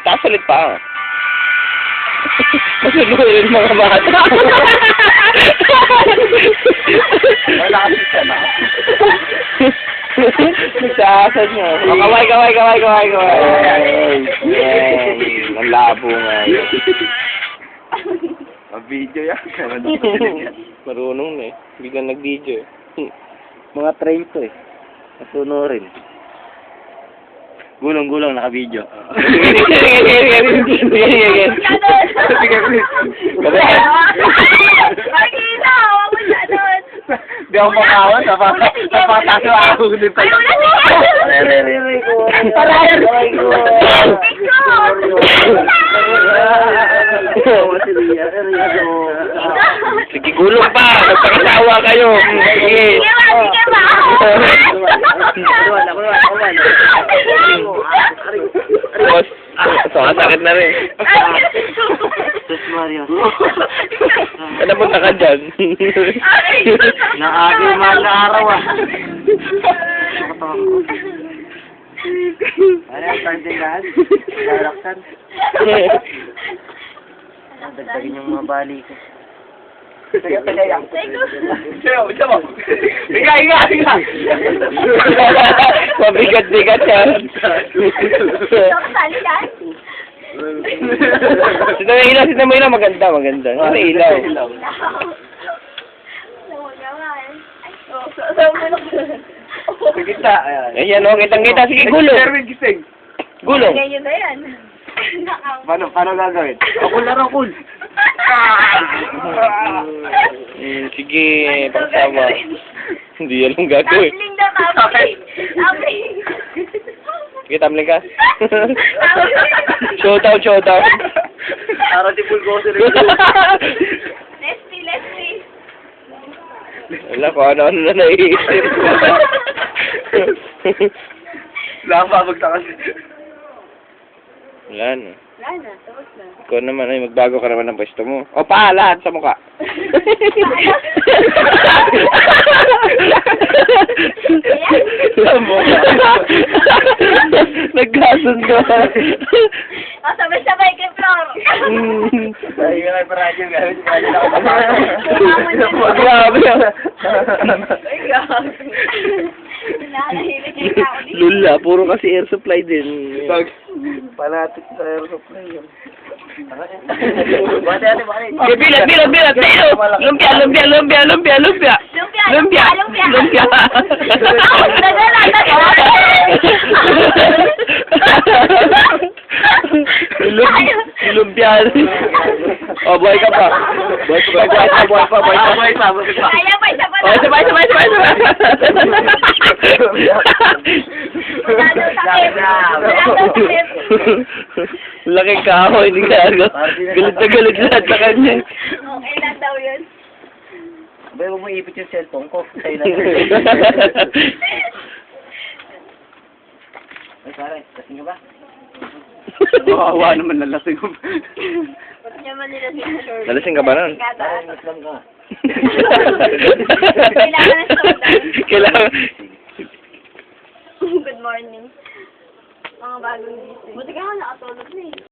Taas ulit pa. Masunurin mga bata. Wala kasi siya na. Nagsaasad niya. Oh, kaway. Ang labo nga yun. Ang video yan. Marunong na eh. Biglang nag-video eh. Mga train to eh. Masunurin. Gulong-gulong naka-video. Makikita! Huwag mo siya doon! Di ako makawan. Napataso ako dito. Ay, wala siya! Re-re-re ko. Aray ko! Sige, gulong pa! Magpakasawa kayo! Sige! Sige ba? Boss, sakit na rin. Sus Mario. Ano punta ka dyan? Nakagay mahal na araw ah. Ano yung tandingan? Lalaksan? Dagdagin yung mga bali ko. Tagay-tagay. Siya mo. Higa. Mabigat-bigat yan. Sali yan? Sino mo ilaw? Maganda. Ano ilaw? Sa gitna. Ayan o, kitang-kita. Sige, gulong. Sherwin gising. Gulong. Ganyan na yan. Paano gagawin? Akul. Sige, pagsama. Hindi yan ang gagawin. Tumbling na, tumbling. Tumbling. Sige, tumbling ka. Showdown. Para di pulgoso rin. Leslie. Wala, kung ano-ano na naiisip. Wala kang babagtakas. Wala na. Wala na, tapos na. Ikaw naman ay magbago ka naman ng pwesto mo. O pa, lahat sa mukha. Sa mukha. Nagkasundo. O, sabay-sabay kay Flor. Ay, yung radyo gamit. Grabe. Ay, grabe. Nakakahilig yung tao dito. Lula, puro kasi air supply din. Panatik sa air supply yun. Bilat. Lumpia. Lumpia. Oh, buhay ka pa. Buhay pa. Kaya pa, isa pa Oh, sabay. Laking kahoy, hindi ka ano. Galit na galit lahat sa kanya. Okay lang daw yun. Ba't mo ipit yung cellphone ko? Sa'yo na. Ay, pare, lasing ka ba? Awa naman na lasing ko. Ba't naman nila si Flor? Nalasing ka ba nun? Pare, naslang ka. Kailangan na showdown. Kailangan. Good morning. Mga bagong gising. Buti ka nga nakatulog na eh.